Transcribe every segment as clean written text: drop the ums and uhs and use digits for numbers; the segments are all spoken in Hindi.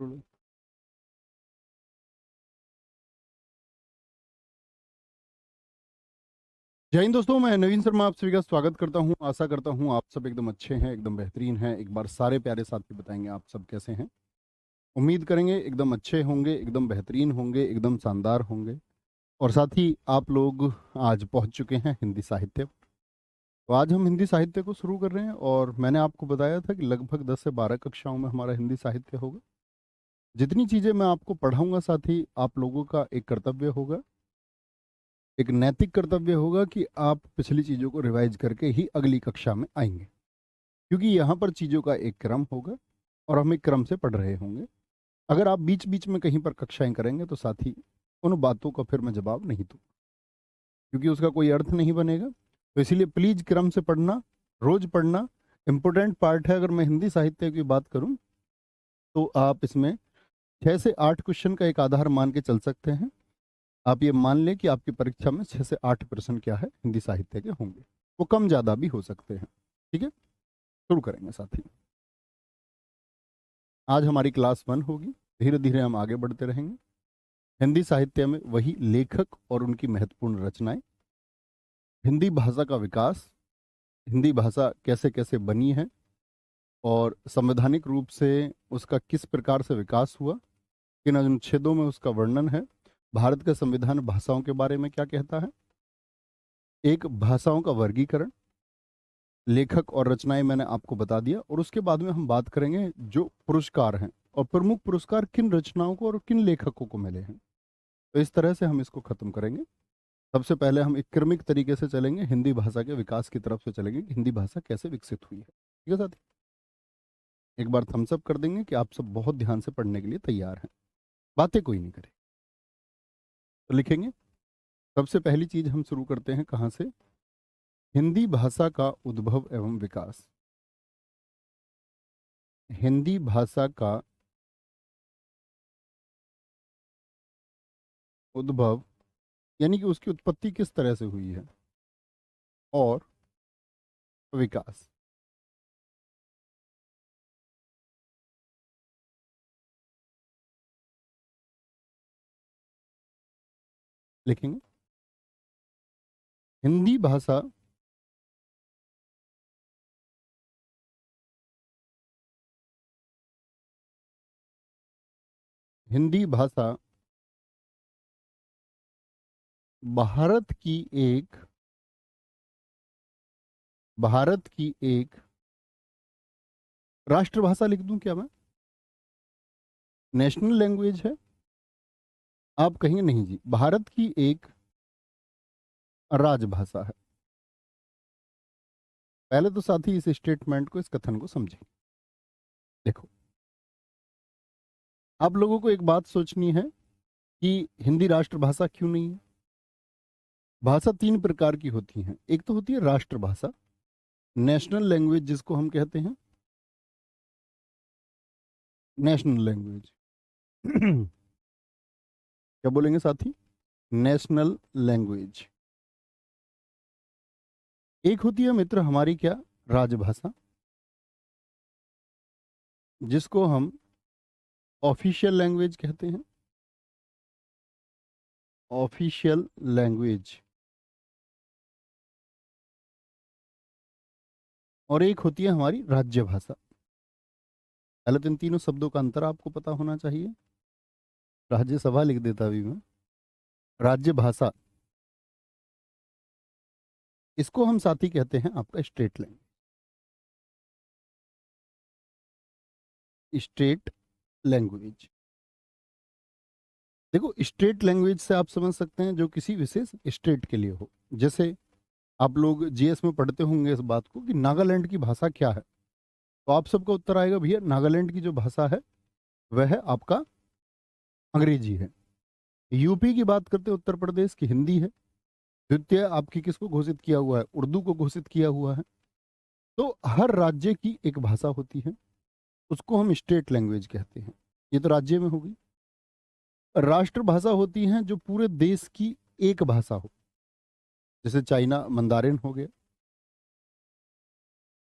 जय हिंद दोस्तों, मैं नवीन शर्मा आप सभी का स्वागत करता हूं। आशा करता हूं आप सब एकदम अच्छे हैं, एकदम बेहतरीन हैं। एक बार सारे प्यारे साथी बताएंगे आप सब कैसे हैं। उम्मीद करेंगे एकदम अच्छे होंगे, एकदम बेहतरीन होंगे, एकदम शानदार होंगे। और साथ ही आप लोग आज पहुंच चुके हैं हिंदी साहित्य। तो आज हम हिंदी साहित्य को शुरू कर रहे हैं और मैंने आपको बताया था कि लगभग 10 से 12 कक्षाओं में हमारा हिंदी साहित्य होगा। जितनी चीज़ें मैं आपको पढ़ाऊंगा, साथ ही आप लोगों का एक कर्तव्य होगा, एक नैतिक कर्तव्य होगा कि आप पिछली चीज़ों को रिवाइज करके ही अगली कक्षा में आएंगे, क्योंकि यहाँ पर चीज़ों का एक क्रम होगा और हम एक क्रम से पढ़ रहे होंगे। अगर आप बीच बीच में कहीं पर कक्षाएं करेंगे तो साथ ही उन बातों का फिर मैं जवाब नहीं दूँ, क्योंकि उसका कोई अर्थ नहीं बनेगा। तो इसीलिए प्लीज क्रम से पढ़ना, रोज पढ़ना इंपॉर्टेंट पार्ट है। अगर मैं हिंदी साहित्य की बात करूं तो आप इसमें 6 से 8 क्वेश्चन का एक आधार मान के चल सकते हैं। आप ये मान लें कि आपकी परीक्षा में 6 से 8 प्रश्न क्या है हिंदी साहित्य के होंगे। वो कम ज़्यादा भी हो सकते हैं। ठीक है, शुरू करेंगे साथी। आज हमारी क्लास 1 होगी। धीरे धीरे हम आगे बढ़ते रहेंगे। हिंदी साहित्य में वही लेखक और उनकी महत्वपूर्ण रचनाएं, हिंदी भाषा का विकास, हिंदी भाषा कैसे कैसे बनी है और संवैधानिक रूप से उसका किस प्रकार से विकास हुआ, किन अनुच्छेदों में उसका वर्णन है, भारत का संविधान भाषाओं के बारे में क्या कहता है, एक भाषाओं का वर्गीकरण, लेखक और रचनाएं मैंने आपको बता दिया। और उसके बाद में हम बात करेंगे जो पुरस्कार हैं और प्रमुख पुरस्कार किन रचनाओं को और किन लेखकों को मिले हैं। तो इस तरह से हम इसको खत्म करेंगे। सबसे पहले हम एक क्रमिक तरीके से चलेंगे, हिंदी भाषा के विकास की तरफ से चलेंगे कि हिंदी भाषा कैसे विकसित हुई है। ठीक है साथी, एक बार थम्स अप कर देंगे कि आप सब बहुत ध्यान से पढ़ने के लिए तैयार हैं, बातें कोई नहीं करे। तो लिखेंगे, सबसे पहली चीज हम शुरू करते हैं कहाँ से, हिंदी भाषा का उद्भव एवं विकास। हिंदी भाषा का उद्भव यानी कि उसकी उत्पत्ति किस तरह से हुई है और विकास। लिखेंगे, हिंदी भाषा हिंदी भाषा भारत की एक राष्ट्रभाषा लिख दूं क्या मैं, नेशनल लैंग्वेज है। आप कहेंगे नहीं जी, भारत की एक राजभाषा है। पहले तो साथी इस स्टेटमेंट को, इस कथन को समझें। देखो, आप लोगों को एक बात सोचनी है कि हिंदी राष्ट्रभाषा क्यों नहीं है। भाषा 3 प्रकार की होती हैं। एक तो होती है राष्ट्रभाषा, नेशनल लैंग्वेज, जिसको हम कहते हैं नेशनल लैंग्वेज। क्या बोलेंगे साथी, नेशनल लैंग्वेज। एक होती है मित्र हमारी क्या, राजभाषा, जिसको हम ऑफिशियल लैंग्वेज कहते हैं, ऑफिशियल लैंग्वेज। और एक होती है हमारी राज्य भाषा। पहले तो इन तीनों शब्दों का अंतर आपको पता होना चाहिए। राज्यसभा लिख देता अभी मैं, राज्य भाषा, इसको हम साथी कहते हैं आपका स्टेट लैंग्वेज, स्टेट लैंग्वेज। देखो, स्टेट लैंग्वेज से आप समझ सकते हैं जो किसी विशेष स्टेट के लिए हो। जैसे आप लोग जीएस में पढ़ते होंगे इस बात को कि नागालैंड की भाषा क्या है, तो आप सबका उत्तर आएगा भैया नागालैंड की जो भाषा है वह है आपका अंग्रेजी है। यूपी की बात करते हैं, उत्तर प्रदेश की हिंदी है। द्वितीय आपकी किसको घोषित किया हुआ है, उर्दू को घोषित किया हुआ है। तो हर राज्य की एक भाषा होती है, उसको हम स्टेट लैंग्वेज कहते हैं। ये तो राज्य में होगी। राष्ट्रभाषा होती हैं जो पूरे देश की एक भाषा हो, जैसे चाइना मंदारिन हो गया।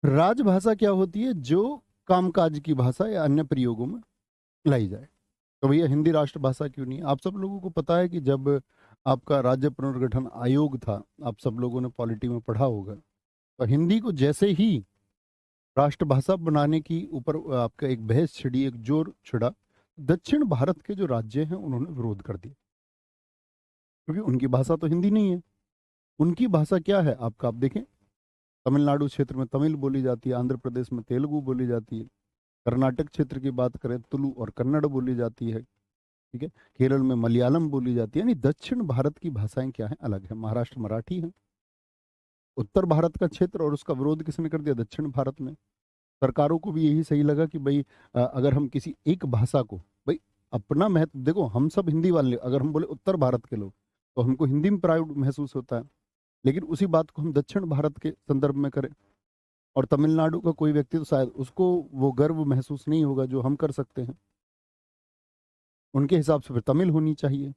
राजभाषा क्या होती है, जो कामकाज की भाषा या अन्य प्रयोगों में लाई जाए। तो भैया हिंदी राष्ट्रभाषा क्यों नहीं? आप सब लोगों को पता है कि जब आपका राज्य पुनर्गठन आयोग था, आप सब लोगों ने पॉलिटी में पढ़ा होगा, तो हिंदी को जैसे ही राष्ट्रभाषा बनाने की ऊपर आपका एक बहस छिड़ी, एक जोर छिड़ा, दक्षिण भारत के जो राज्य हैं उन्होंने विरोध कर दिया, क्योंकि उनकी भाषा तो हिंदी नहीं है। उनकी भाषा क्या है आपका, आप देखें, तमिलनाडु क्षेत्र में तमिल बोली जाती है, आंध्र प्रदेश में तेलुगु बोली जाती है, कर्नाटक क्षेत्र की बात करें तुलु और कन्नड़ बोली जाती है, ठीक है, केरल में मलयालम बोली जाती है। यानी दक्षिण भारत की भाषाएं क्या है, अलग है। महाराष्ट्र मराठी है। उत्तर भारत का क्षेत्र और उसका विरोध किसने कर दिया? दक्षिण भारत में। सरकारों को भी यही सही लगा कि भाई अगर हम किसी एक भाषा को, भाई अपना महत्व देखो, हम सब हिंदी वाले, अगर हम बोले उत्तर भारत के लोग तो हमको हिंदी में प्राउड महसूस होता है, लेकिन उसी बात को हम दक्षिण भारत के संदर्भ में करें और तमिलनाडु का कोई व्यक्ति तो शायद उसको वो गर्व महसूस नहीं होगा जो हम कर सकते हैं। उनके हिसाब से फिर तमिल होनी चाहिए।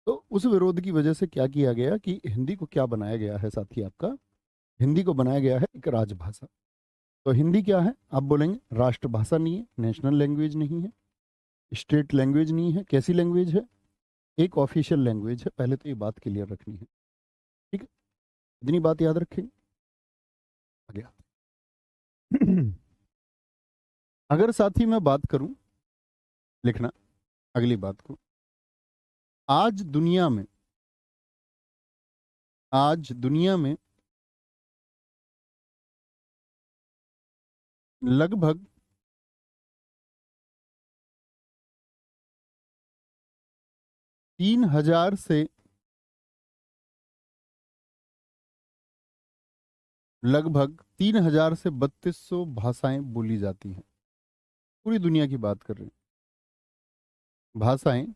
तो उस विरोध की वजह से क्या किया गया कि हिंदी को क्या बनाया गया है साथी आपका, हिंदी को बनाया गया है एक राजभाषा। तो हिंदी क्या है? आप बोलेंगे राष्ट्रभाषा नहीं है, नेशनल लैंग्वेज नहीं है, स्टेट लैंग्वेज नहीं है। कैसी लैंग्वेज है? एक ऑफिशियल लैंग्वेज है। पहले तो ये बात क्लियर रखनी है, ठीक है? इतनी बात याद रखेंगे, आगे आते। अगर साथी मैं बात करूं, लिखना अगली बात को, आज दुनिया में, आज दुनिया में लगभग 3,000 से लगभग 3,000 से 3,200 भाषाएं बोली जाती हैं। पूरी दुनिया की बात कर रहे हैं, भाषाएं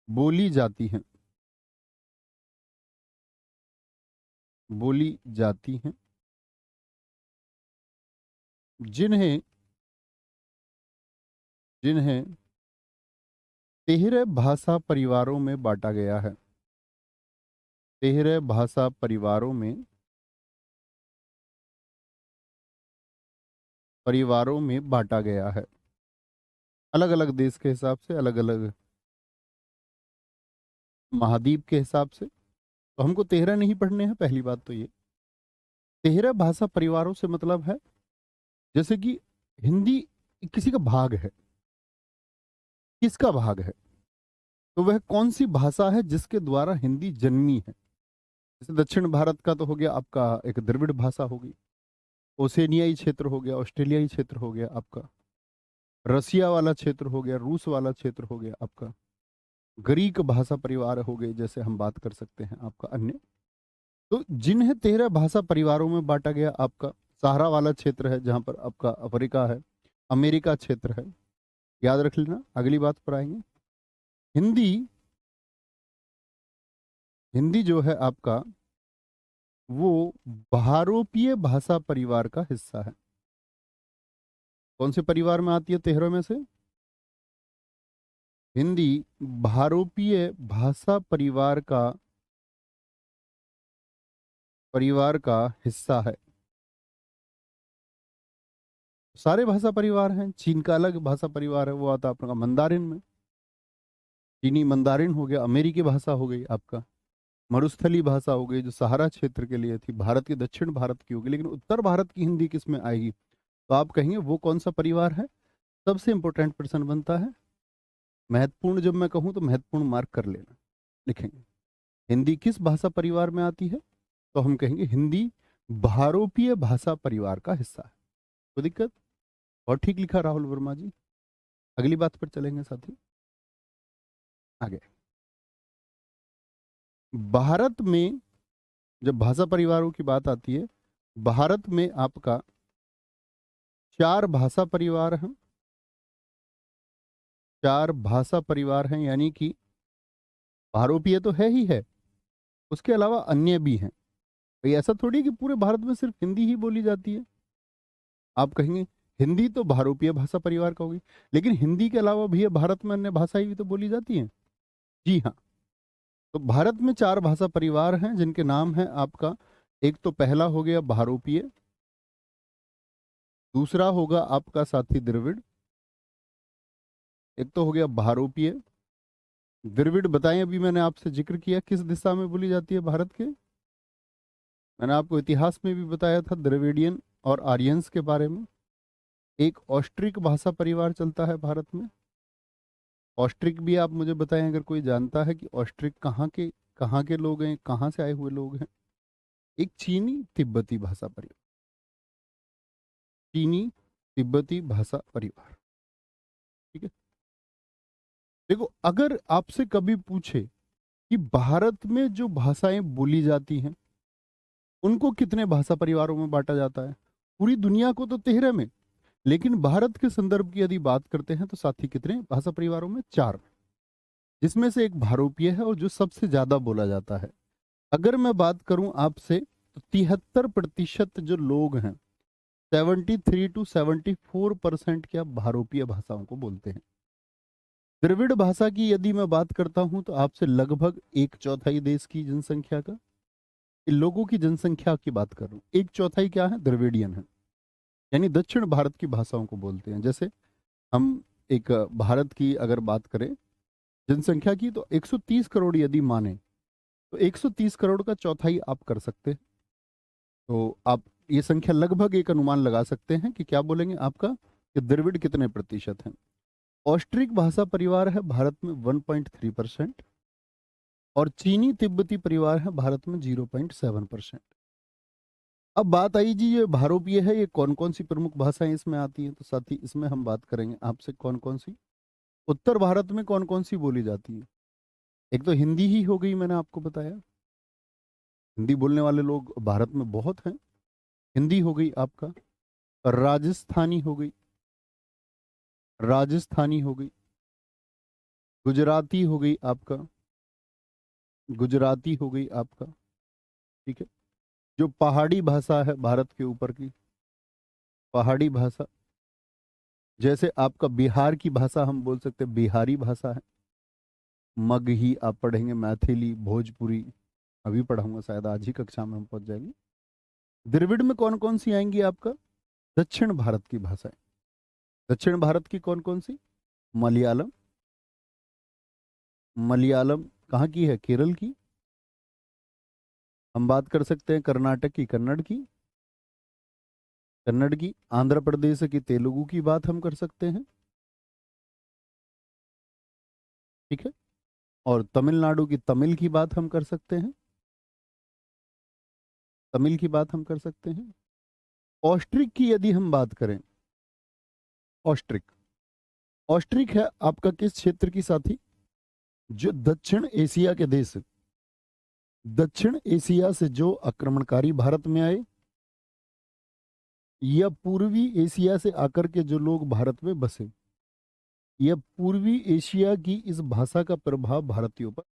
बोली जाती हैं, बोली जाती हैं, जिन्हें जिन्हें 13 भाषा परिवारों में बांटा गया है। 13 भाषा परिवारों में बांटा गया है, अलग अलग देश के हिसाब से, अलग अलग महाद्वीप के हिसाब से। तो हमको 13 नहीं पढ़ने हैं, पहली बात तो ये। 13 भाषा परिवारों से मतलब है, जैसे कि हिंदी किसी का भाग है, किसका भाग है, तो वह कौन सी भाषा है जिसके द्वारा हिंदी जन्मी है। जैसे दक्षिण भारत का तो हो गया आपका एक द्रविड़ भाषा होगी, ओसेनियाई क्षेत्र हो गया, ऑस्ट्रेलियाई क्षेत्र हो गया आपका, रसिया वाला क्षेत्र हो गया, रूस वाला क्षेत्र हो गया आपका, ग्रीक भाषा परिवार हो गए, जैसे हम बात कर सकते हैं आपका अन्य। तो जिन्हें 13 भाषा परिवारों में बांटा गया, आपका सहारा वाला क्षेत्र है जहां पर आपका अफ्रीका है, अमेरिका क्षेत्र है, याद रख लेना, अगली बात पर आएंगे। हिंदी हिंदी जो है आपका वो भारोपीय भाषा परिवार का हिस्सा है। कौन से परिवार में आती है 13 में से? हिंदी भारोपीय भाषा परिवार का हिस्सा है। सारे भाषा परिवार हैं, चीन का अलग भाषा परिवार है, वो आता है आपका मंदारिन में, चीनी मंदारिन हो गया, अमेरिकी भाषा हो गई आपका, मरुस्थली भाषा हो गई जो सहारा क्षेत्र के लिए थी, भारत के दक्षिण भारत की होगी। लेकिन उत्तर भारत की हिंदी किस में आएगी? तो आप कहेंगे वो कौन सा परिवार है? सबसे इंपॉर्टेंट प्रश्न बनता है, महत्वपूर्ण जब मैं कहूं तो महत्वपूर्ण मार्क कर लेना, लिखेंगे हिंदी किस भाषा परिवार में आती है, तो हम कहेंगे हिंदी भारोपीय भाषा परिवार का हिस्सा है। कोई दिक्कत? और ठीक लिखा राहुल वर्मा जी। अगली बात पर चलेंगे साथी, आगे। भारत में जब भाषा परिवारों की बात आती है, भारत में आपका 4 भाषा परिवार हैं, 4 भाषा परिवार हैं, यानी कि भारोपीय तो है ही है, उसके अलावा अन्य भी हैं। भाई ऐसा थोड़ी कि पूरे भारत में सिर्फ हिंदी ही बोली जाती है। आप कहेंगे हिंदी तो भारोपीय भाषा परिवार का होगी, लेकिन हिंदी के अलावा भी भारत में अन्य भाषाएं भी तो बोली जाती हैं। जी हाँ, तो भारत में 4 भाषा परिवार हैं जिनके नाम है आपका, एक तो पहला हो गया भारोपीय, दूसरा होगा आपका साथी द्रविड़, एक तो हो गया भारोपीय। द्रविड़ बताएं, अभी मैंने आपसे जिक्र किया किस दिशा में बोली जाती है भारत के। मैंने आपको इतिहास में भी बताया था द्रविडियन और आर्यंस के बारे में। एक ऑस्ट्रिक भाषा परिवार चलता है भारत में। ऑस्ट्रिक भी आप मुझे बताएं अगर कोई जानता है कि ऑस्ट्रिक कहाँ के लोग हैं, कहाँ से आए हुए लोग हैं। एक चीनी तिब्बती भाषा परिवार, चीनी तिब्बती भाषा परिवार। ठीक है। देखो, अगर आपसे कभी पूछे कि भारत में जो भाषाएं बोली जाती हैं उनको कितने भाषा परिवारों में बांटा जाता है, पूरी दुनिया को तो 13 में, लेकिन भारत के संदर्भ की यदि बात करते हैं तो साथी कितने भाषा परिवारों में 4, जिसमें से एक भारोपीय है और जो सबसे ज्यादा बोला जाता है। अगर मैं बात करूं आपसे तो 73% जो लोग हैं, 73 to 74% क्या भारोपीय भाषाओं को बोलते हैं। द्रविड़ भाषा की यदि मैं बात करता हूं तो आपसे लगभग 1/4 देश की जनसंख्या का, इन लोगों की जनसंख्या की बात कर रहा हूं, 1/4 क्या है, द्रविडियन है, यानी दक्षिण भारत की भाषाओं को बोलते हैं। जैसे हम एक भारत की अगर बात करें जनसंख्या की तो 130 करोड़ यदि माने तो 130 करोड़ का चौथाई आप कर सकते हैं। तो आप ये संख्या लगभग एक अनुमान लगा सकते हैं कि क्या बोलेंगे आपका कि द्रविड़ कितने प्रतिशत हैं। ऑस्ट्रिक भाषा परिवार है भारत में 1.3% और चीनी तिब्बती परिवार है भारत में 0.7%। अब बात आई जी, ये भारोपीय है, ये कौन कौन सी प्रमुख भाषाएं इसमें आती हैं। तो साथी इसमें हम बात करेंगे आपसे कौन कौन सी उत्तर भारत में कौन कौन सी बोली जाती है। एक तो हिंदी ही हो गई, मैंने आपको बताया हिंदी बोलने वाले लोग भारत में बहुत हैं। हिंदी हो गई आपका, राजस्थानी हो गई, राजस्थानी हो गई, गुजराती हो गई आपका, गुजराती हो गई आपका। ठीक है। जो पहाड़ी भाषा है भारत के ऊपर की, पहाड़ी भाषा, जैसे आपका बिहार की भाषा हम बोल सकते हैं बिहारी भाषा है। मगही आप पढ़ेंगे, मैथिली, भोजपुरी, अभी पढ़ाऊंगा शायद आज ही कक्षा में हम पहुंच जाएंगे। द्रविड़ में कौन कौन सी आएंगी आपका, दक्षिण भारत की भाषाएं। दक्षिण भारत की कौन कौन सी, मलयालम, मलयालम कहाँ की है, केरल की। हम बात कर सकते हैं कर्नाटक की, कन्नड़ की, कन्नड़ की। आंध्र प्रदेश की तेलुगु की बात हम कर सकते हैं। ठीक है। और तमिलनाडु की तमिल की बात हम कर सकते हैं, तमिल की बात हम कर सकते हैं। ऑस्ट्रिक की यदि हम बात करें, ऑस्ट्रिक, ऑस्ट्रिक है आपका किस क्षेत्र की साथी, जो दक्षिण एशिया के देश, दक्षिण एशिया से जो आक्रमणकारी भारत में आए या पूर्वी एशिया से आकर के जो लोग भारत में बसे, या पूर्वी एशिया की इस भाषा का प्रभाव भारतीयों पर